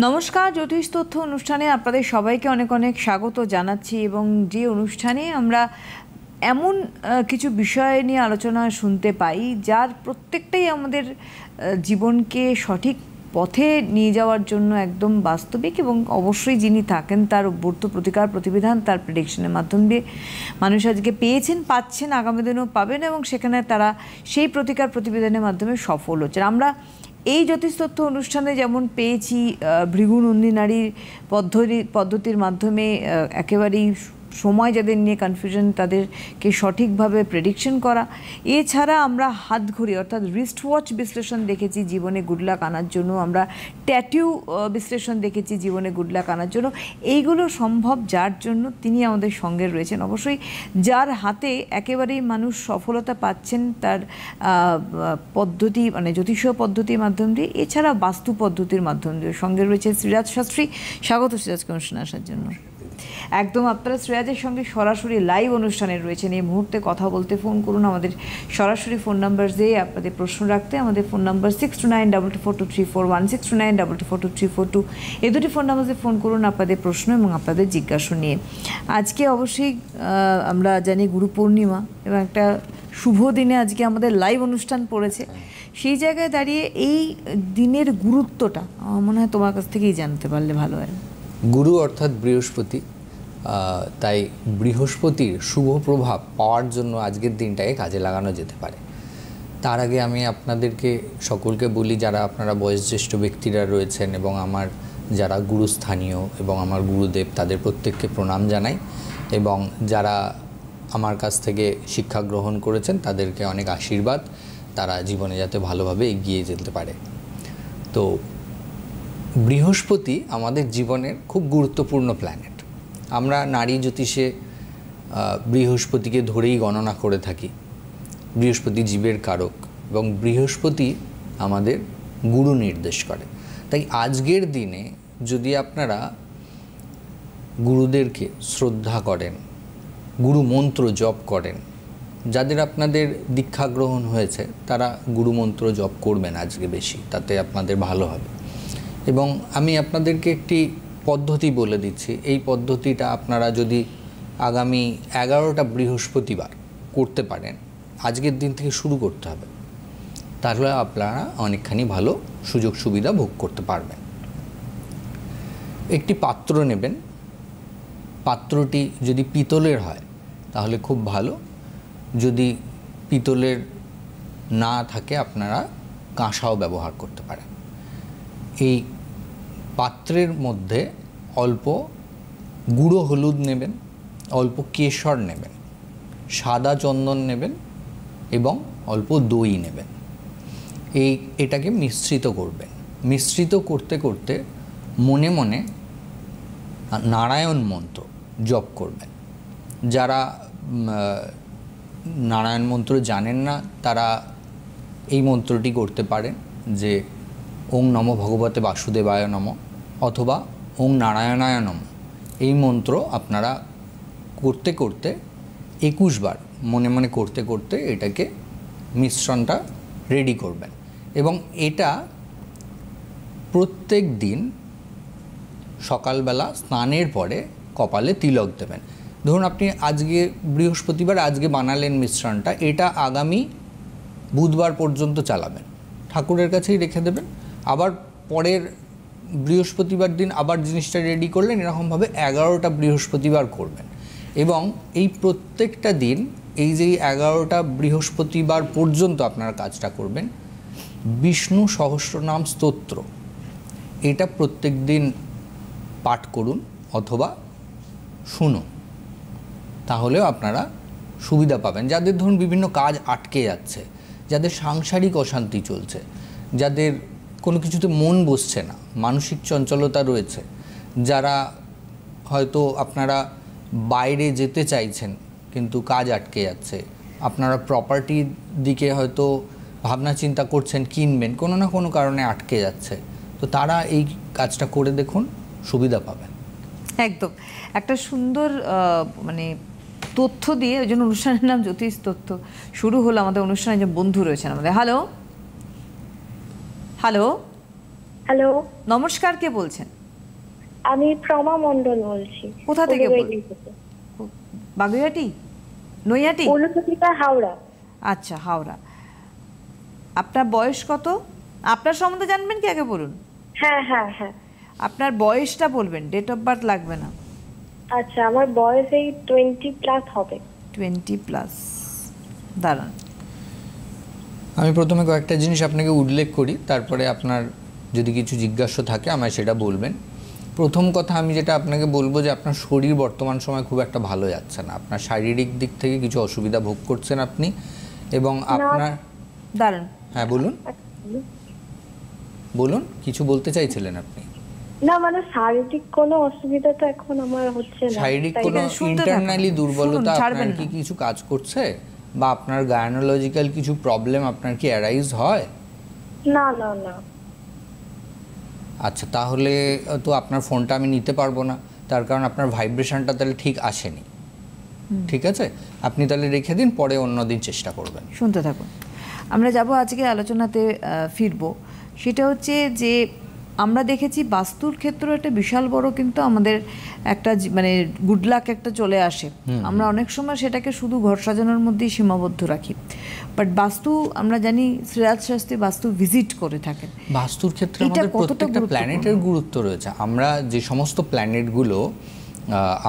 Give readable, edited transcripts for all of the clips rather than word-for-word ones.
নমস্কার, জ্যোতিষ তথ্য অনুষ্ঠানে আপনাদের সবাইকে অনেক অনেক স্বাগত জানাচ্ছি এবং যে অনুষ্ঠানে আমরা এমন কিছু বিষয় নিয়ে আলোচনা শুনতে পাই যার প্রত্যেকটাই আমাদের জীবনকে সঠিক পথে নিয়ে যাওয়ার জন্য একদম বাস্তবিক এবং অবশ্যই যিনি থাকেন তার অভ্যর্থ প্রতিকার প্রতিবিধান তার প্রেডিকশনের মাধ্যম দিয়ে মানুষ আজকে পেয়েছেন, পাচ্ছেন, আগামী দিনেও পাবেন এবং সেখানে তারা সেই প্রতিকার প্রতিবিধানের মাধ্যমে সফল হচ্ছেন। আমরা এই জ্যোতিষ তথ্য অনুষ্ঠানে যেমন পেয়েছি ভৃগুনন্দী নারীর পদ্ধতির মাধ্যমে একেবারেই সময় যাদের নিয়ে কনফিউশন তাদেরকে সঠিকভাবে প্রেডিকশন করা, এছাড়া আমরা হাত ঘড়ি অর্থাৎ রিস্ট ওয়াচ বিশ্লেষণ দেখেছি জীবনে গুড লাক আনার জন্য, আমরা ট্যাটু বিশ্লেষণ দেখেছি জীবনে গুড লাক আনার জন্য। এইগুলো সম্ভব যার জন্য তিনি আমাদের সঙ্গে রয়েছেন, অবশ্যই যার হাতে একেবারেই মানুষ সফলতা পাচ্ছেন তার পদ্ধতি মানে জ্যোতিষীয় পদ্ধতির মাধ্যম দিয়ে, এছাড়া বাস্তু পদ্ধতির মাধ্যম দিয়ে। সঙ্গে রয়েছে শ্রীরাজ শাস্ত্রী। স্বাগত শ্রীরাজকে অনুষ্ঠানে আসার জন্য। একদম আপনারা শ্রেয়াজের সঙ্গে সরাসরি লাইভ অনুষ্ঠানে রয়েছেন। এই মুহূর্তে কথা বলতে ফোন করুন আমাদের সরাসরি ফোন নাম্বার দিয়ে আপনাদের প্রশ্ন রাখতে। আমাদের ফোন নাম্বার 6292422341, 6292422342। এই দুটি ফোন নাম্বারে ফোন করুন আপনাদের প্রশ্ন এবং আপনাদের জিজ্ঞাসা নিয়ে। আজকে অবশ্যই আমরা জানি গুরু পূর্ণিমা এবং একটা শুভ দিনে আজকে আমাদের লাইভ অনুষ্ঠান পড়েছে। সেই জায়গায় দাঁড়িয়ে এই দিনের গুরুত্বটা আমার মনে হয় তোমার কাছ থেকেই জানতে পারলে ভালো হয়। গুরু অর্থাৎ বৃহস্পতি, তাই বৃহস্পতির শুভ প্রভাব পাওয়ার জন্য আজকের দিনটাকে কাজে লাগানো যেতে পারে। তার আগে আমি আপনাদেরকে সকলকে বলি, যারা আপনারা বয়োজ্যেষ্ঠ ব্যক্তিরা রয়েছেন এবং আমার যারা গুরুস্থানীয় এবং আমার গুরুদেব, তাদের প্রত্যেককে প্রণাম জানাই এবং যারা আমার কাছ থেকে শিক্ষা গ্রহণ করেছেন তাদেরকে অনেক আশীর্বাদ, তারা জীবনে যাতে ভালোভাবে এগিয়ে যেতে পারে। তো বৃহস্পতি আমাদের জীবনের খুব গুরুত্বপূর্ণ প্ল্যানেট। আমরা নারী জ্যোতিষে বৃহস্পতিকে ধরেই গণনা করে থাকি। বৃহস্পতি জীবের কারক এবং বৃহস্পতি আমাদের গুরু নির্দেশ করে। তাই আজকের দিনে যদি আপনারা গুরুদেরকে শ্রদ্ধা করেন, গুরু মন্ত্র জপ করেন, যাদের আপনাদের দীক্ষা গ্রহণ হয়েছে তারা গুরু মন্ত্র জপ করবেন আজকে বেশি, তাতে আপনাদের ভালো হবে। এবং আমি আপনাদেরকে একটি পদ্ধতি বলে দিচ্ছি। এই পদ্ধতিটা আপনারা যদি আগামী 11টা বৃহস্পতিবার করতে পারেন, আজকের দিন থেকে শুরু করতে হবে, তাহলে আপনারা অনেকখানি ভালো সুযোগ সুবিধা ভোগ করতে পারবেন। একটি পাত্র নেবেন, পাত্রটি যদি পিতলের হয় তাহলে খুব ভালো, যদি পিতলের না থাকে আপনারা কাঁসাও ব্যবহার করতে পারেন। এই পাত্রের মধ্যে অল্প গুঁড়ো হলুদ নেবেন, অল্প কেশর নেবেন, সাদা চন্দন নেবেন এবং অল্প দই নেবেন। এটাকে মিশ্রিত করবেন। মিশ্রিত করতে করতে মনে মনে নারায়ণ মন্ত্র জপ করবেন। যারা নারায়ণ মন্ত্র জানেন না তারা এই মন্ত্রটি করতে পারেন, যে ওং নমো ভগবতে বাসুদেবায় নমঃ অথবা ওং নারায়ণায় নমঃ। এই মন্ত্র আপনারা করতে করতে 21 বার মনে মনে করতে করতে এটাকে মিশ্রণটা রেডি করবেন এবং এটা প্রত্যেক দিন সকালবেলা স্নানের পরে কপালে তিলক দেবেন। ধরুন আপনি আজকে বৃহস্পতিবার আজকে বানালেন মিশ্রণটা, এটা আগামী বুধবার পর্যন্ত চালাবেন, ঠাকুরের কাছেই রেখে দেবেন। আবার পরের বৃহস্পতিবার দিন আবার জিনিসটা রেডি করলেন, এরকমভাবে 11টা বৃহস্পতিবার করবেন এবং এই প্রত্যেকটা দিন এই যে 11টা বৃহস্পতিবার পর্যন্ত আপনারা কাজটা করবেন। বিষ্ণু সহস্রনাম স্তোত্র এটা প্রত্যেক দিন পাঠ করুন অথবা শুনুন, তাহলেও আপনারা সুবিধা পাবেন। যাদের ধরুন বিভিন্ন কাজ আটকে যাচ্ছে, যাদের সাংসারিক অশান্তি চলছে, যাদের কোনো কিছুতে মন বসছে না, মানসিক চঞ্চলতা রয়েছে, যারা হয়তো আপনারা বাইরে যেতে চাইছেন কিন্তু কাজ আটকে যাচ্ছে, আপনারা প্রপার্টির দিকে হয়তো ভাবনা চিন্তা করছেন কিনবেন, কোনো না কোনো কারণে আটকে যাচ্ছে, তো তারা এই কাজটা করে দেখুন, সুবিধা পাবেন। একদম একটা সুন্দর মানে তথ্য দিয়ে, ওই জন্য অনুষ্ঠানের নাম জ্যোতিষ তথ্য। শুরু হলো আমাদের অনুষ্ঠানে, যে বন্ধু রয়েছেন আমাদের। হ্যালো হ্যালো হ্যালো, নমস্কার, কে বলছেন? আমি প্রমা মণ্ডল বলছি। কোথা থেকে উলুবেড়িয়া থেকে। বাগুইহাটি, নৈহাটি? উলুবেড়িয়া, হাওড়া। আচ্ছা, হাওড়া। আপনার বয়স কত? আপনার সম্বন্ধে জানবেন কি আগে বলুন? হ্যাঁ হ্যাঁ হ্যাঁ। আপনার বয়সটা বলবেন, ডেট অফ বার্থ লাগবে না। আচ্ছা, আমার বয়স এই 20+ হবে। 20+। দাঁড়ান, আমি প্রথমে কয়েকটা জিনিস আপনাকে উল্লেখ করি, তারপরে আপনার যদি কিছু জিজ্ঞাসা থাকে আমায় সেটা বলবেন। প্রথম কথা আমি যেটা আপনাকে বলবো যে আপনার শরীর বর্তমান সময় খুব একটা ভালো যাচ্ছে না, আপনার শারীরিক দিক থেকে কিছু অসুবিধা ভোগ করছেন আপনি, এবং আপনার দাঁড়ান। হ্যাঁ বলুন, বলুন কিছু বলতে চাইছিলেন আপনি? না মানে শারীরিক কোনো অসুবিধা তো এখন আমার হচ্ছে না। শারীরিক কোনো ইন্টারনালি দুর্বলতা আপনার কি কিছু কাজ করছে, বা আপনার গায়নোলজিক্যাল কিছু প্রবলেম আপনার কি অ্যারাইজ হয়? না না না। আচ্ছা, তাহলে তো আপনার ফোনটা আমি নিতে পারবো না, তার কারণ আপনার ভাইব্রেশনটা তাহলে ঠিক আসেনি। ঠিক আছে, আপনি তাহলে রেখে দিন, পরে অন্য দিন চেষ্টা করবেন। শুনতে থাকুন। আমরা যাব আজকে আলোচনাতে ফিরবো। সেটা হচ্ছে যে আমরা দেখেছি বাস্তুর ক্ষেত্রে একটা বিশাল বড় কিন্তু আমাদের একটা মানে গুড লাক একটা চলে আসে। আমরা অনেক সময় সেটাকে শুধু ঘর সাজানোর মধ্যেই সীমাবদ্ধ রাখি, বাট বাস্তু আমরা জানি শ্রেয়াস শাস্ত্রী বাস্তু ভিজিট করে থাকেন। বাস্তুর ক্ষেত্রে আমাদের প্রত্যেকটা প্ল্যানেটের গুরুত্ব রয়েছে। আমরা যে সমস্ত প্ল্যানেটগুলো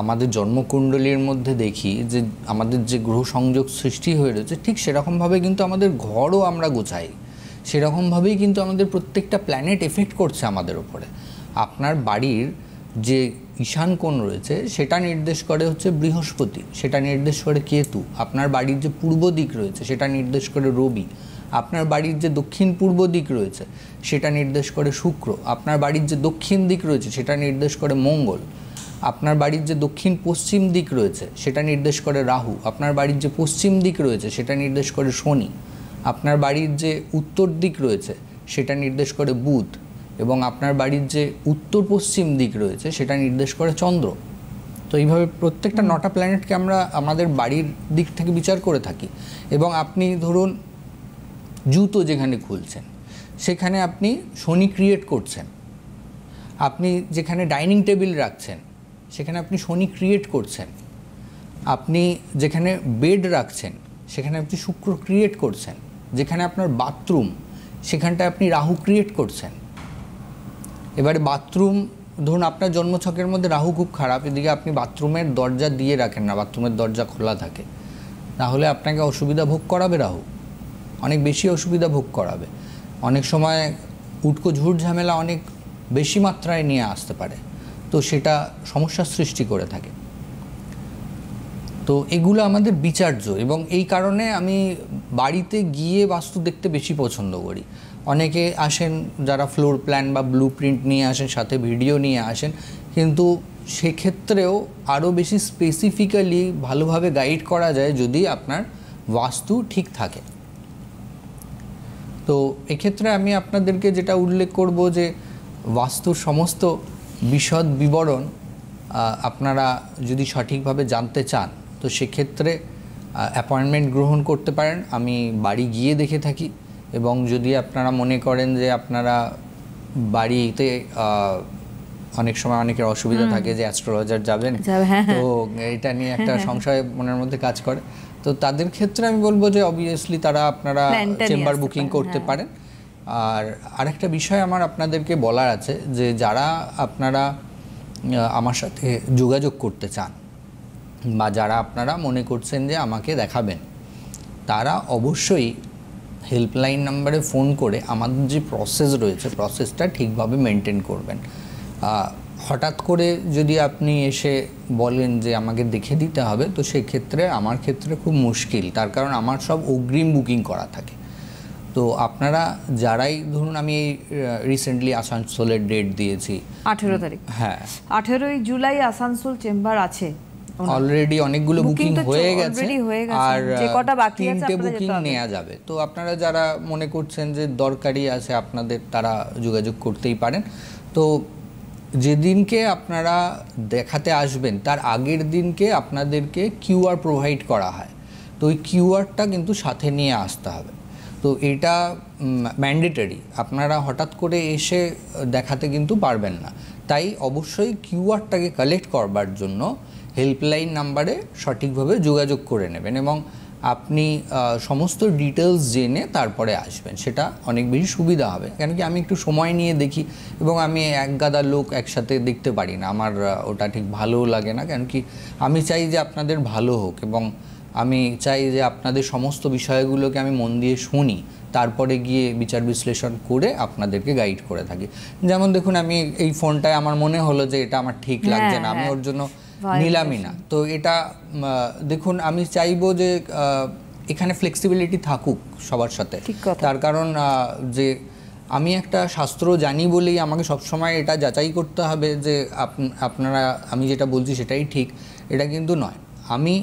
আমাদের জন্মকুণ্ডলীর মধ্যে দেখি, যে আমাদের যে গ্রহ সংযোগ সৃষ্টি হয়ে রয়েছে, ঠিক সেরকমভাবে কিন্তু আমাদের ঘরও আমরা গোছাই, সেরকমভাবেই কিন্তু আমাদের প্রত্যেকটা প্ল্যানেট এফেক্ট করছে আমাদের ওপরে। আপনার বাড়ির যে ঈশান কোণ রয়েছে সেটা নির্দেশ করে হচ্ছে বৃহস্পতি, সেটা নির্দেশ করে কেতু। আপনার বাড়ির যে পূর্ব দিক রয়েছে সেটা নির্দেশ করে রবি। আপনার বাড়ির যে দক্ষিণ পূর্ব দিক রয়েছে সেটা নির্দেশ করে শুক্র। আপনার বাড়ির যে দক্ষিণ দিক রয়েছে সেটা নির্দেশ করে মঙ্গল। আপনার বাড়ির যে দক্ষিণ পশ্চিম দিক রয়েছে সেটা নির্দেশ করে রাহু। আপনার বাড়ির যে পশ্চিম দিক রয়েছে সেটা নির্দেশ করে শনি। আপনার বাড়ির যে উত্তর দিক রয়েছে সেটা নির্দেশ করে বুধ, এবং আপনার বাড়ির যে উত্তর পশ্চিম দিক রয়েছে সেটা নির্দেশ করে চন্দ্র। তো এইভাবে প্রত্যেকটা 9টা প্ল্যানেটকে আমরা আমাদের বাড়ির দিক থেকে বিচার করে থাকি। এবং আপনি ধরুন জুতো যেখানে খুলছেন সেখানে আপনি শনি ক্রিয়েট করছেন, আপনি যেখানে ডাইনিং টেবিল রাখছেন সেখানে আপনি শনি ক্রিয়েট করছেন, আপনি যেখানে বেড রাখছেন সেখানে আপনি শুক্র ক্রিয়েট করছেন, যেখানে আপনার বাথরুম সেখানটায় আপনি রাহু ক্রিয়েট করছেন। এবারে বাথরুম ধরুন আপনার জন্মছকের মধ্যে রাহু খুব খারাপ, এদিকে আপনি বাথরুমের দরজা দিয়ে রাখেন না, বাথরুমের দরজা খোলা থাকে, তাহলে আপনাকে অসুবিধা ভোগ করাবে রাহু, অনেক বেশি অসুবিধা ভোগ করাবে। অনেক সময় উটকো ঝুট ঝামেলা অনেক বেশি মাত্রায় নিয়ে আসতে পারে, তো সেটা সমস্যার সৃষ্টি করে থাকে। তো এগুলো আমাদের বিচার্য, এবং এই কারণে আমি বাড়িতে গিয়ে বাস্তু দেখতে বেশি পছন্দ করি। অনেকে আসেন যারা ফ্লোর প্ল্যান বা ব্লু প্রিন্ট নিয়ে আসেন, সাথে ভিডিও নিয়ে আসেন, কিন্তু সেক্ষেত্রেও আরও বেশি স্পেসিফিক্যালি ভালোভাবে গাইড করা যায় যদি আপনার বাস্তু ঠিক থাকে। তো এক্ষেত্রে আমি আপনাদেরকে যেটা উল্লেখ করব যে বাস্তুর সমস্ত বিশদ বিবরণ আপনারা যদি সঠিকভাবে জানতে চান তো সেক্ষেত্রে অ্যাপয়েন্টমেন্ট গ্রহণ করতে পারেন। আমি বাড়ি গিয়ে দেখে থাকি, এবং যদি আপনারা মনে করেন যে আপনারা বাড়িতে অনেক সময় অনেকের অসুবিধা থাকে যে অ্যাস্ট্রোলজার যাবেন, তো এটা নিয়ে একটা সংশয় মনের মধ্যে কাজ করে, তো তাদের ক্ষেত্রে আমি বলবো যে অবভিয়াসলি তারা আপনারা চেম্বার বুকিং করতে পারেন। আর আরেকটা বিষয় আমার আপনাদেরকে বলার আছে যে যারা আপনারা আমার সাথে যোগাযোগ করতে চান বা যারা আপনারা মনে করছেন যে আমাকে দেখাবেন, তারা অবশ্যই হেল্পলাইন নাম্বারে ফোন করে আমাদের যে প্রসেস রয়েছে প্রসেসটা ঠিকভাবে মেনটেন করবেন। হঠাৎ করে যদি আপনি এসে বলেন যে আমাকে দেখে দিতে হবে, তো সেক্ষেত্রে আমার ক্ষেত্রে খুব মুশকিল, তার কারণ আমার সব অগ্রিম বুকিং করা থাকে। তো আপনারা যারাই ধরুন আমি রিসেন্টলি আসানসোলের ডেট দিয়েছি 18 তারিখ, হ্যাঁ 18 জুলাই আসানসোল চেম্বার আছে, অলরেডি অনেকগুলো বুকিং হয়ে গেছে, আর যে কটা বাকি আছে 3টে বুকিং নেওয়া যাবে। তো আপনারা যারা মনে করছেন যে দরকারি আছে আপনাদের, তারা যোগাযোগ করতেই পারেন। তো যেদিনকে আপনারা দেখাতে আসবেন তার আগের দিনকে আপনাদেরকে কিউআর প্রোভাইড করা হয়, তো ওই কিউআরটা কিন্তু সাথে নিয়ে আসতে হবে। তো এটা ম্যান্ডেটরি, আপনারা হঠাৎ করে এসে দেখাতে কিন্তু পারবেন না। তাই অবশ্যই কিউআরটাকে কালেক্ট করবার জন্য হেল্পলাইন নাম্বারে সঠিকভাবে যোগাযোগ করে নেবেন এবং আপনি সমস্ত ডিটেলস জেনে তারপরে আসবেন, সেটা অনেক বেশি সুবিধা হবে। কেন কি আমি একটু সময় নিয়ে দেখি এবং আমি এক গাদা লোক একসাথে দেখতে পারি না, আমার ওটা ঠিক ভালোও লাগে না। কেন কি আমি চাই যে আপনাদের ভালো হোক এবং আমি চাই যে আপনাদের সমস্ত বিষয়গুলোকে আমি মন দিয়ে শুনি, তারপরে গিয়ে বিচার বিশ্লেষণ করে আপনাদেরকে গাইড করে থাকি। যেমন দেখুন, আমি এই ফোনটায় আমার মনে হলো যে এটা আমার ঠিক লাগছে না, আমি ওর জন্য নিলামই না। তো এটা দেখুন, আমি চাইবো যে এখানে ফ্লেক্সিবিলিটি থাকুক সবার সাথে। তার কারণ যে আমি একটা শাস্ত্র জানি বলেই আমাকে সবসময় এটা যাচাই করতে হবে যে আপনারা আমি যেটা বলছি সেটাই ঠিক, এটা কিন্তু নয়। আমি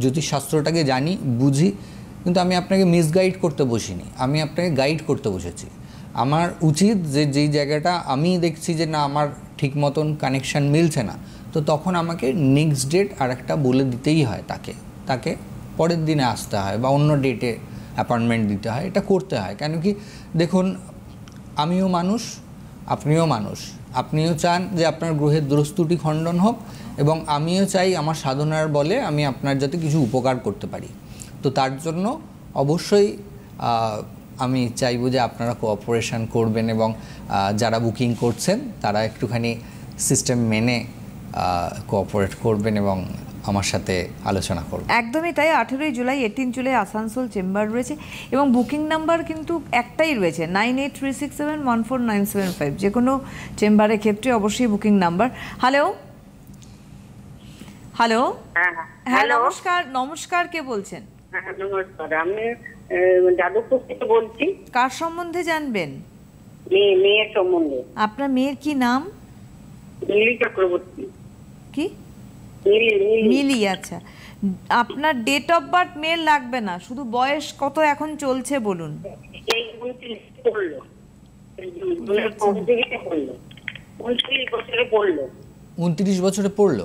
জ্যোতিষশাস্ত্রটাকে জানি, বুঝি, কিন্তু আমি আপনাকে মিসগাইড করতে বসিনি, আমি আপনাকে গাইড করতে বসেছি। আমার উচিত যে যেই জায়গাটা আমি দেখছি যে না আমার ঠিক মতন কানেকশান মিলছে না, তো তখন আমাকে নেক্সট ডেট আর একটা বলে দিতেই হয়, তাকে পরের দিনে আসতে হয় বা অন্য ডেটে অ্যাপয়েন্টমেন্ট দিতে হয়, এটা করতে হয়। কেন কি দেখুন, আমিও মানুষ, আপনিও মানুষ, আপনিও চান যে আপনার গ্রহের দোষত্রুটি খণ্ডন হোক এবং আমিও চাই আমার সাধনার বলে আমি আপনার যাতে কিছু উপকার করতে পারি। তো তার জন্য অবশ্যই আমি চাইবো যে আপনারা কোঅপারেশন করবেন এবং যারা বুকিং করছেন তারা একটুখানি সিস্টেম মেনে কোঅপারেট করবেন এবং আমার সাথে আলোচনা করবেন। একদমই তাই। 18 জুলাই 18 জুলাই আসানসোল চেম্বার রয়েছে এবং বুকিং নাম্বার কিন্তু একটাই রয়েছে 9836714975। যে কোনো চেম্বারের ক্ষেত্রে অবশ্যই বুকিং নাম্বার। হ্যালো হ্যালো হ্যাঁ নমস্কার, নমস্কার, কে বলছেন? নমস্কার, আমি যাদবপুর থেকে বলছি। কার সম্বন্ধে জানবেন? মেয়ের সম্বন্ধে। আপনার মেয়ের কি নাম? মিলি চক্রবর্তী। কি? মিলি। আচ্ছা, আপনার ডেট অফ বার্থ মেয়ের লাগবে না, শুধু বয়স কত এখন চলছে বলুন। 29 বছরে পড়লো।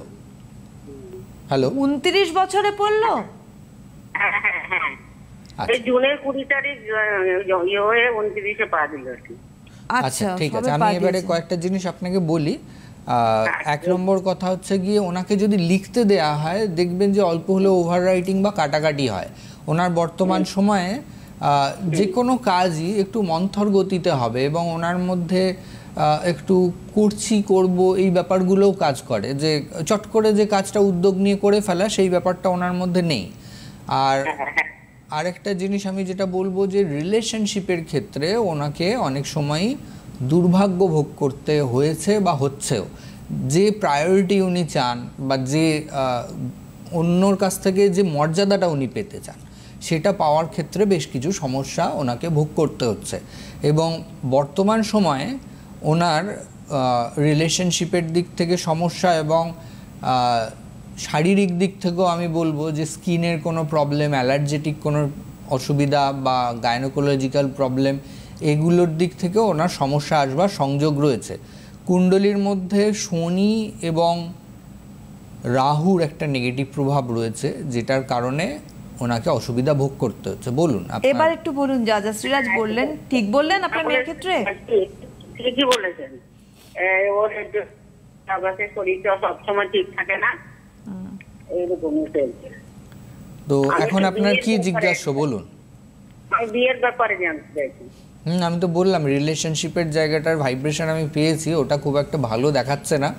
হ্যালো, 29 বছরে পড়লো? হ্যাঁ, জুনের 20 তারিখ হয়ে 29-এ পা দিল। আচ্ছা ঠিক আছে, আমি এবারে কয়েকটা জিনিস আপনাকে বলি। এক নম্বর কথা হচ্ছে গিয়ে ওনাকে যদি লিখতে দেয়া হয় দেখবেন যে অল্প হলেও ওভার রাইটিং বা কাটাকাটি হয়। ওনার বর্তমান সময়ে যে কোনো কাজই একটু মন্থর গতিতে হবে এবং ওনার মধ্যে একটু করব এই ব্যাপারগুলোও কাজ করে, যে চট করে যে কাজটা উদ্যোগ নিয়ে করে ফেলা সেই ব্যাপারটা ওনার মধ্যে নেই। আর আরেকটা জিনিস আমি যেটা বলবো যে রিলেশনশিপের ক্ষেত্রে ওনাকে অনেক সময়ই দুর্ভাগ্য ভোগ করতে হয়েছে বা হচ্ছেও। যে প্রায়োরিটি উনি চান বা যে অন্যর কাছ থেকে যে মর্যাদাটা উনি পেতে চান সেটা পাওয়ার ক্ষেত্রে বেশ কিছু সমস্যা ওনাকে ভোগ করতে হচ্ছে এবং বর্তমান সময়ে ওনার রিলেশনশিপের দিক থেকে সমস্যা এবং শারীরিক দিক থেকেও আমি বলবো যে স্কিনের কোনো প্রবলেম, অ্যালার্জেটিক কোনো অসুবিধা বা গাইনোকোলজিক্যাল প্রবলেম, এগুলোর দিক থেকেও ওনার সমস্যা আসবার সংযোগ রয়েছে। কুণ্ডলীর মধ্যে শনি এবং রাহুর একটা নেগেটিভ প্রভাব রয়েছে, যেটার কারণে ওনাকে অসুবিধা ভোগ করতে হচ্ছে। বলুন এবার একটু বলুন, যা যা শ্রীরাজ বললেন ঠিক বললেন আপনার মেয়ের ক্ষেত্রে? ঠিকই বলেছেন। ওর শরীরটা সবসময় ঠিক থাকে না, এরকমই চলছে। তো এখন আপনার কি জিজ্ঞাসা বলুন? বিয়ের ব্যাপারে জানতে চাইছি। আমি তো বললাম রিলেশনশিপের জায়গাটার ভাইব্রেশন আমি পেয়েছি, ওটা খুব একটা ভালো দেখাচ্ছে না।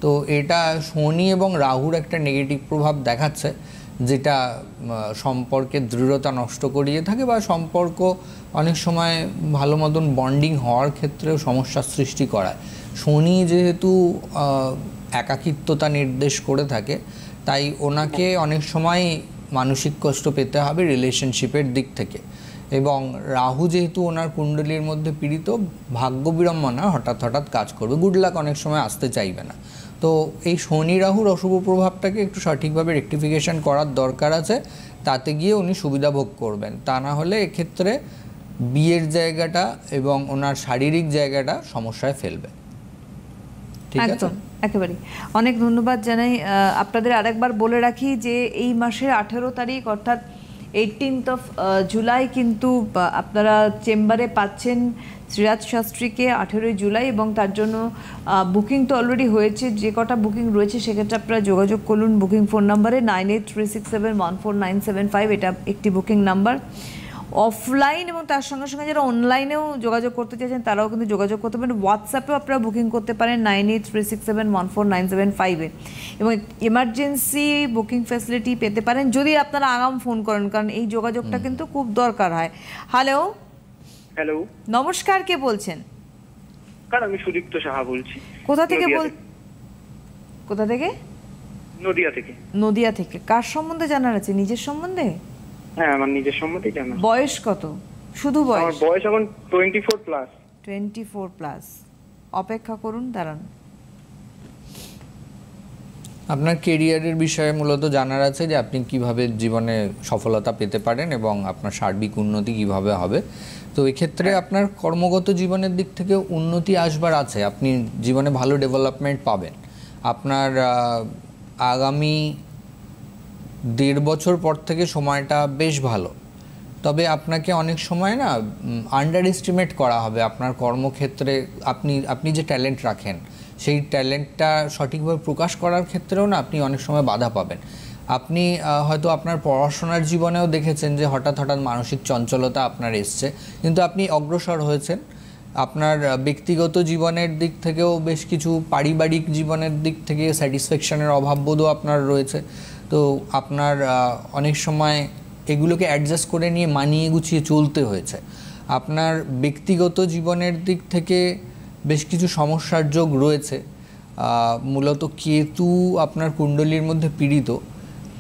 তো এটা শনি এবং রাহুর একটা নেগেটিভ প্রভাব দেখাচ্ছে, যেটা সম্পর্কের দৃঢ়তা নষ্ট করিয়ে থাকে বা সম্পর্ক অনেক সময় ভালো মতন বন্ডিং হওয়ার ক্ষেত্রেও সমস্যার সৃষ্টি করায়। শনি যেহেতু একাকিত্বতা নির্দেশ করে থাকে, তাই ওনাকে অনেক সময় মানসিক কষ্ট পেতে হবে রিলেশনশিপের দিক থেকে। এবং রাহু যেহেতু ওনার কুণ্ডলীর মধ্যে পীড়িত, ভাগ্য বিড়ম্বনা হঠাৎ হঠাৎ কাজ করবে, গুড লাক অনেক সময় আসতে চাইবে না। তো এই শনি রাহুর অশুভ প্রভাবটাকে একটু সঠিকভাবে রেকটিফিকেশন করার দরকার আছে, তাতে গিয়ে উনি সুবিধা ভোগ করবেন। তা না হলে এক্ষেত্রে বিয়ের জায়গাটা এবং ওনার শারীরিক জায়গাটা সমস্যায় ফেলবে। ঠিক আছে, একেবারে অনেক ধন্যবাদ জানাই আপনাদের। আরেকবার বলে রাখি যে এই মাসের 18 তারিখ অর্থাৎ 18th অফ জুলাই কিন্তু আপনারা চেম্বারে পাচ্ছেন শ্রীরাজ শাস্ত্রীকে 18ই জুলাই, এবং তার জন্য বুকিং তো অলরেডি হয়েছে। যে কটা বুকিং রয়েছে সেক্ষেত্রে আপনারা যোগাযোগ করুন বুকিং ফোন নাম্বারে 9836714975, এটা একটি বুকিং নাম্বার। অফলাইন এবং তার সঙ্গে সঙ্গে যারা অনলাইনেও যোগাযোগ করতে চাইছেন তারাও কিন্তু যোগাযোগ করতে পারেন। হোয়াটসঅ্যাপেও আপনারা বুকিং করতে পারেন 9836714975-এ, এবং এমার্জেন্সি বুকিং ফ্যাসিলিটি পেতে পারেন যদি আপনারা আগাম ফোন করেন, কারণ এই যোগাযোগটা কিন্তু খুব দরকার হয়। হ্যালো হ্যালো, নমস্কার, কে বলছেন? আমি সুদীপ্ত সাহা বলছি। কোথা থেকে কোথা থেকে? নদিয়া থেকে। নদিয়া থেকে। কার সম্বন্ধে জানার আছে? নিজের সম্বন্ধে? হ্যাঁ, আমার নিজের সম্বন্ধে জানা। বয়স কত? শুধু বয়স? আমার বয়স এখন 24 প্লাস। 24 প্লাস। অপেক্ষা করুন, দাঁড়ান। আপনার কেরিয়ারের বিষয়ে মূলত জানার আছে যে আপনি কিভাবে জীবনে সফলতা পেতে পারেন এবং আপনার সার্বিক উন্নতি কিভাবে হবে। তো এক্ষেত্রে আপনার কর্মগত জীবনের দিক থেকে উন্নতি আসবার আছে, আপনি জীবনে ভালো ডেভেলপমেন্ট পাবেন। আপনার আগামী 1.5 বছর পর থেকে সময়টা বেশ ভালো, তবে আপনাকে অনেক সময় না আন্ডার এস্টিমেট করা হবে আপনার কর্মক্ষেত্রে। আপনি যে ট্যালেন্ট রাখেন সেই ট্যালেন্টটা সঠিকভাবে প্রকাশ করার ক্ষেত্রেও না আপনি অনেক সময় বাধা পাবেন। আপনি হয়তো আপনার পড়াশোনার জীবনেও দেখেছেন যে হঠাৎ হঠাৎ মানসিক চঞ্চলতা আপনার এসছে, কিন্তু আপনি অগ্রসর হয়েছেন। আপনার ব্যক্তিগত জীবনের দিক থেকেও বেশ কিছু, পারিবারিক জীবনের দিক থেকে স্যাটিসফ্যাকশনের অভাববোধও আপনার রয়েছে। তো আপনার অনেক সময় এগুলোকে অ্যাডজাস্ট করে নিয়ে মানিয়ে গুছিয়ে চলতে হয়েছে। আপনার ব্যক্তিগত জীবনের দিক থেকে বেশ কিছু সমস্যার যোগ রয়েছে। মূলত কেতু আপনার কুণ্ডলীর মধ্যে পীড়িত,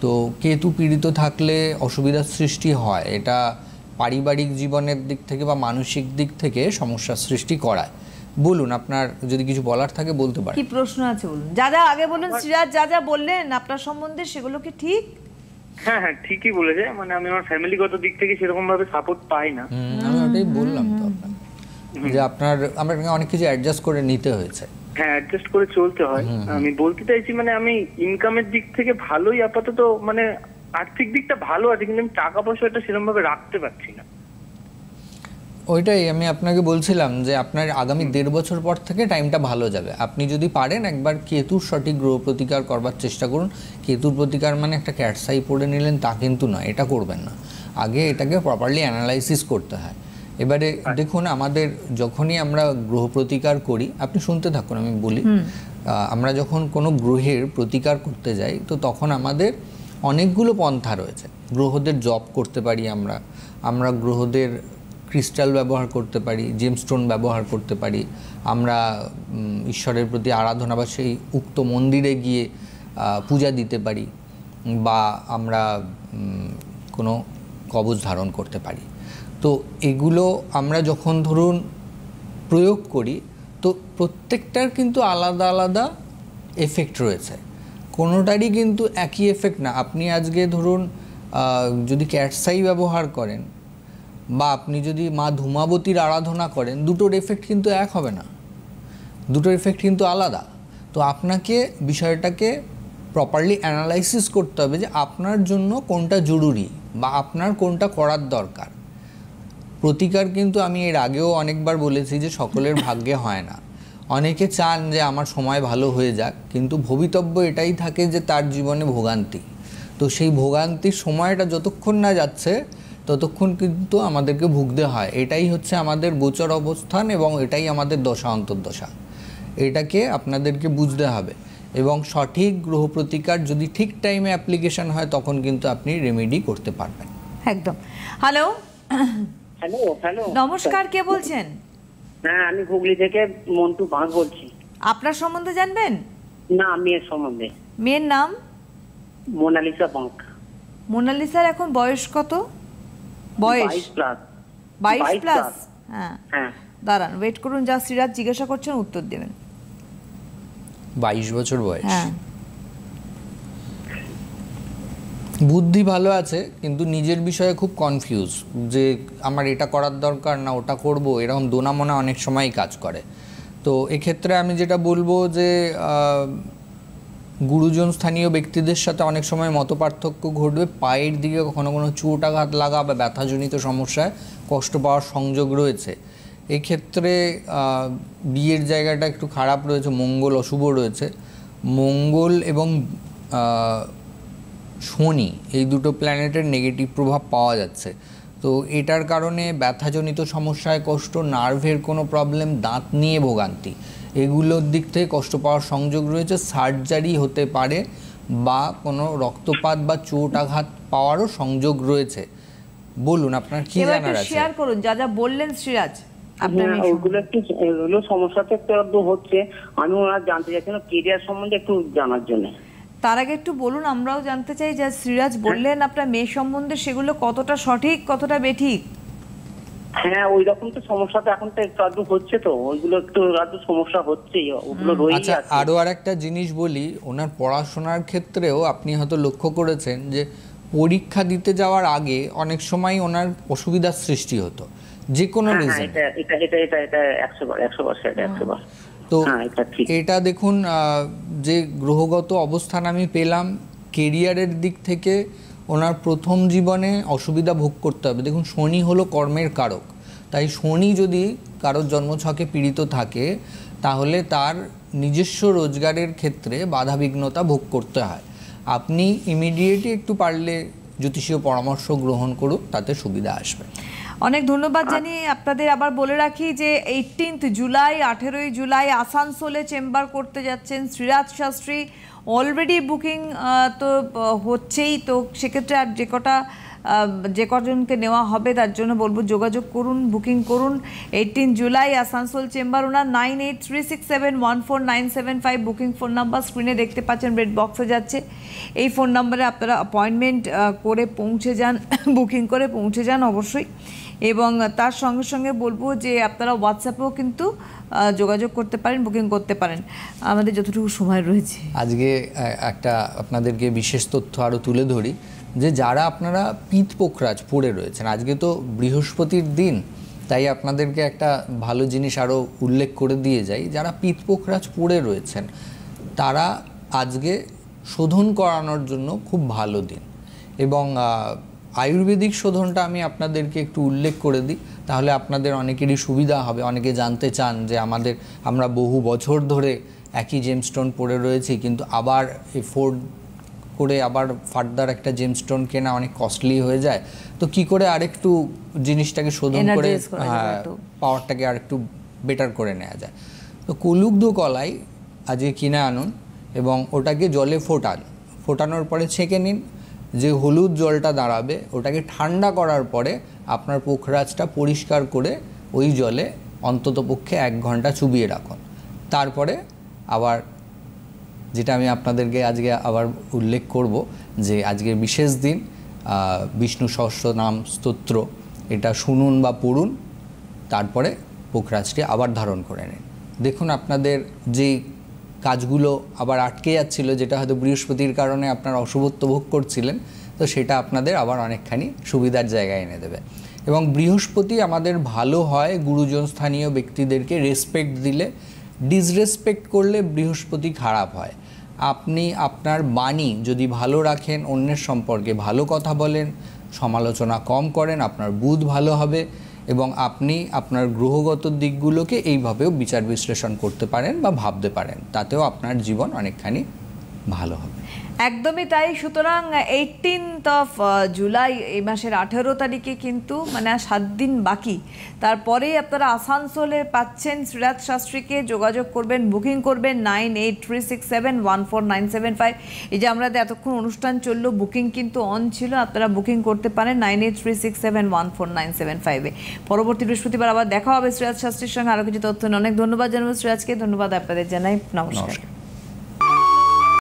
তো কেতু পীড়িত থাকলে অসুবিধার সৃষ্টি হয়। এটা পারিবারিক জীবনের দিক থেকে বা মানসিক দিক থেকে সমস্যার সৃষ্টি করায়। বলুন, আপনার যদি কিছু বলার থাকে বলতে পারেন। কি প্রশ্ন আছে বলুন। যা আগে বলুন সিরাজ, যা বললেন আপনার সম্বন্ধে সেগুলো কি ঠিক? হ্যাঁ হ্যাঁ, ঠিকই বলেছে। মানে আমি আমার ফ্যামিলিগত দিক থেকে সেরকম ভাবে সাপোর্ট পাই না। আমি ওটাই বললাম তো আপনাকে, যে আপনাকে অনেক কিছু অ্যাডজাস্ট করে নিতে হয়েছে। হ্যাঁ, অ্যাডজাস্ট করে চলতে হয়। আমি বলতে চাইছি মানে আমি ইনকামের দিক থেকে ভালোই আপাতত, মানে আর্থিক দিকটা ভালো আছে, কিন্তু আমি টাকা পয়সাটা সেরকম ভাবে রাখতে পারছি না। ওইটাই আমি আপনাকে বলছিলাম যে আপনার আগামী 1.5 বছর পর থেকে টাইমটা ভালো যাবে। আপনি যদি পারেন একবার কেতুর সঠিক গ্রহ প্রতিকার করবার চেষ্টা করুন। কেতুর প্রতিকার মানে একটা ক্যাটসাই পড়ে নিলেন তা কিন্তু নয়, এটা করবেন না। আগে এটাকে প্রপারলি অ্যানালাইসিস করতে হয়। এবারে দেখুন, আমাদের যখনই আমরা গ্রহ প্রতিকার করি, আপনি শুনতে থাকুন আমি বলি, আমরা যখন কোনো গ্রহের প্রতিকার করতে যাই তো তখন আমাদের অনেকগুলো পন্থা রয়েছে। গ্রহদের জপ করতে পারি আমরা গ্রহদের ক্রিস্টাল ব্যবহার করতে পারি, জেমস্টোন ব্যবহার করতে পারি, আমরা ঈশ্বরের প্রতি আরাধনা বা সেই উক্ত মন্দিরে গিয়ে পূজা দিতে পারি, বা আমরা কোনো কবচ ধারণ করতে পারি। তো এগুলো আমরা যখন ধরুন প্রয়োগ করি তো প্রত্যেকটার কিন্তু আলাদা আলাদা এফেক্ট রয়েছে, কোনোটারই কিন্তু একই এফেক্ট না। আপনি আজকে ধরুন যদি ক্যাটসাই ব্যবহার করেন বা আপনি যদি মা ধূমাবতীর আরাধনা করেন, দুটোর এফেক্ট কিন্তু এক হবে না, দুটোর এফেক্ট কিন্তু আলাদা। তো আপনাকে বিষয়টাকে প্রপারলি অ্যানালাইসিস করতে হবে যে আপনার জন্য কোনটা জরুরি বা আপনার কোনটা করার দরকার। প্রতিকার কিন্তু আমি এর আগেও অনেকবার বলেছি যে সকলের ভাগ্যে হয় না। অনেকে চান যে আমার সময় ভালো হয়ে যাক, কিন্তু ভবিতব্য এটাই থাকে যে তার জীবনে ভোগান্তি। তো সেই ভোগান্তির সময়টা যতক্ষণ না যাচ্ছে ততক্ষণ কিন্তু আমাদেরকে ভুগতে হয়। এটাই হচ্ছে আমাদের গোচর অবস্থান এবং এটাই আমাদের দশা অন্তর্দশা। এটাকে আপনাদেরকে বুঝতে হবে এবং সঠিক গ্রহ প্রতিকার যদি ঠিক টাইমে অ্যাপ্লিকেশন হয় তখন কিন্তু আপনি রেমেডি করতে পারবেন। একদম। হ্যালো হ্যালো হ্যালো, নমস্কার, কে বলছেন? হ্যাঁ, আমি হুগলি থেকে মন্টু বাঁক বলছি। আপনার সম্বন্ধে জানবেন? না, মেয়ের সম্বন্ধে। মেয়ের নাম? মোনালিসা বাঁক। মোনালিসার এখন বয়স কত? বয়স 22 প্লাস। হ্যাঁ হ্যাঁ, দাঁড়ান, ওয়েট করুন, যা সিরাজ জিজ্ঞাসা করছেন উত্তর দেবেন। 22 বছর বয়স। হ্যাঁ, বুদ্ধি ভালো আছে কিন্তু নিজের বিষয়ে খুব কনফিউজ, যে আমার এটা করার দরকার না ওটা করব, এরকম দোনামোনা অনেক সময়ই কাজ করে। তো এক্ষেত্রে আমি যেটা বলবো যে গুরুজন স্থানীয় ব্যক্তিদের সাথে অনেক সময় মতপার্থক্য ঘটবে। পায়ের দিকে কখনো কোনো চোট আঘাত লাগা বা ব্যথাজনিত সমস্যায় কষ্ট পাওয়ার সংযোগ রয়েছে। এক্ষেত্রে বিয়ের জায়গাটা একটু খারাপ রয়েছে, মঙ্গল অশুভ রয়েছে। মঙ্গল এবং শনি এই দুটো প্ল্যানেটের নেগেটিভ প্রভাব পাওয়া যাচ্ছে। তো এটার কারণে ব্যথাজনিত সমস্যায় কষ্ট, নার্ভের কোনো প্রবলেম, দাঁত নিয়ে ভোগান্তি, এগুলোর দিক থেকে কষ্ট পাওয়ার সংযোগ রয়েছে। সার্জারি হতে পারে বা কোনো রক্তপাত বা চোট আঘাত পাওয়ারও সংযোগ রয়েছে। বলুন আপনার কি জানার আছে? শেয়ার করুন যা যা বললেন শ্রীরাজ। ওগুলো একটু এগুলো সমস্যা তো একটু হচ্ছে, আমি ওনার জানতে চাইছিলাম কেরিয়ার সম্বন্ধে একটু জানার জন্য। তার আগে একটু বলুন, আমরাও জানতে চাই যা শ্রীরাজ বললেন আপনার মেয়ে সম্বন্ধে, সেগুলো কতটা সঠিক কতটা বেঠিক? হ্যাঁ, ওই রকম তো সমস্যা তো এখন তো একটু হচ্ছে, তো ওইগুলো একটু সমস্যা হচ্ছেই, ওগুলো রয়েছে। আচ্ছা, আরো একটা জিনিস বলি, ওনার পড়াশোনার ক্ষেত্রেও আপনি হয়তো লক্ষ্য করেছেন যে পরীক্ষা দিতে যাওয়ার আগে অনেক সময় ওনার অসুবিধার সৃষ্টি হতো যে কোনো রিজনে। এটা 100% তো এটা দেখুন, যে গ্রহগত অবস্থান আমি পেলাম, কেরিয়ারের দিক থেকে ওনার প্রথম জীবনে অসুবিধা ভোগ করতে হবে। দেখুন, শনি হলো কর্মের কারক, তাই শনি যদি কারোর জন্মছকে পীড়িত থাকে তাহলে তার নিজস্ব রোজগারের ক্ষেত্রে বাধাবিঘ্নতা ভোগ করতে হয়। আপনি ইমিডিয়েটলি একটু পারলে জ্যোতিষীয় পরামর্শ গ্রহণ করুন, তাতে সুবিধা আসবে। অনেক ধন্যবাদ জানিয়ে আপনাদের আবার বলে রাখি যে 18 জুলাই 18ই জুলাই আসানসোলে চেম্বার করতে যাচ্ছেন শ্রীরাজ শাস্ত্রী। অলরেডি বুকিং তো হচ্ছেই, তো সেক্ষেত্রে আর যে কজনকে নেওয়া হবে তার জন্য বলবো যোগাযোগ করুন, বুকিং করুন। 18 জুলাই আসানসোল চেম্বার, ওনার 9836714975 বুকিং ফোন নাম্বার স্ক্রিনে দেখতে পাচ্ছেন, রেড বক্সে যাচ্ছে। এই ফোন নাম্বারে আপনারা অ্যাপয়েন্টমেন্ট করে পৌঁছে যান, বুকিং করে পৌঁছে যান অবশ্যই। এবং তার সঙ্গে সঙ্গে বলবো যে আপনারা হোয়াটসঅ্যাপেও কিন্তু যোগাযোগ করতে পারেন, বুকিং করতে পারেন। আমাদের যতটুকু সময় রয়েছে আজকে একটা আপনাদেরকে বিশেষ তথ্য আরও তুলে ধরি, যে যারা আপনারা পিত পোখরাজ পড়ে রয়েছেন, আজকে তো বৃহস্পতির দিন, তাই আপনাদেরকে একটা ভালো জিনিস আরও উল্লেখ করে দিয়ে যাই। যারা পিত পোখরাজ পড়ে রয়েছেন তারা আজকে শোধন করানোর জন্য খুব ভালো দিন। এবং আয়ুর্বেদিক শোধনটা আমি আপনাদেরকে একটু উল্লেখ করে দিই, তাহলে আপনাদের অনেকেরই সুবিধা হবে। অনেকে জানতে চান যে আমরা বহু বছর ধরে একই জেমস্টোন পড়ে রয়েছি, কিন্তু আবার এফোর্ড করে আবার ফার্দার একটা জেমস্টোন কেনা অনেক কস্টলি হয়ে যায়, তো কি করে আরেকটু জিনিসটাকে শোধন করে পাওয়ারটাকে আরেকটু বেটার করে নেওয়া যায়। তো কলুগ্ধ কলাই আজকে কিনে আনুন এবং ওটাকে জলে ফোটানোর পরে ছেঁকে নিন। যে হলুদ জলটা দাঁড়াবে ওটাকে ঠান্ডা করার পরে আপনার পোখরাজটা পরিষ্কার করে ওই জলে অন্ততপক্ষে 1 ঘন্টা চুবিয়ে রাখুন। তারপরে আবার যেটা আমি আপনাদেরকে আজকে আবার উল্লেখ করব, যে আজকের বিশেষ দিন বিষ্ণু সহস্রনাম স্তোত্র, এটা শুনুন বা পড়ুন, তারপরে পোখরাজটি আবার ধারণ করে নিন। দেখুন আপনাদের যে কাজগুলো আবার আটকে যাচ্ছিল, যেটা হয়তো বৃহস্পতির কারণে আপনার অশুভত্ব ভোগ করছিলেন, তো সেটা আপনাদের আবার অনেকখানি সুবিধার জায়গায় এনে দেবে। এবং বৃহস্পতি আমাদের ভালো হয় গুরুজন স্থানীয় ব্যক্তিদেরকে রেসপেক্ট দিলে, ডিসরেসপেক্ট করলে বৃহস্পতি খারাপ হয়। আপনি আপনার বাণী যদি ভালো রাখেন, অন্যের সম্পর্কে ভালো কথা বলেন, সমালোচনা কম করেন, আপনার বুধ ভালো হবে এবং আপনি আপনার গ্রহগত দিকগুলোকে এইভাবেও বিচার বিশ্লেষণ করতে পারেন বা ভাবতে পারেন, তাতেও আপনার জীবন অনেকখানি ভালো হবে। একদমই তাই। সুতরাং 18 জুলাই এই মাসের 18 তারিখে কিন্তু মানে 7 দিন বাকি, তারপরেই আপনারা আসানসোলে পাচ্ছেন শ্রীরাজ শাস্ত্রীকে। যোগাযোগ করবেন, বুকিং করবেন 9836714975। এই যে আমরা এতক্ষণ অনুষ্ঠান চললো, বুকিং কিন্তু অন ছিল, আপনারা বুকিং করতে পারেন 9836714975-এ। পরবর্তী বৃহস্পতিবার আবার দেখা হবে শ্রীরাজ শাস্ত্রীর সঙ্গে আরও কিছু তথ্য। অনেক ধন্যবাদ জানাবো শ্রীরাজকে, ধন্যবাদ আপনাদের জানাই, নমস্কার।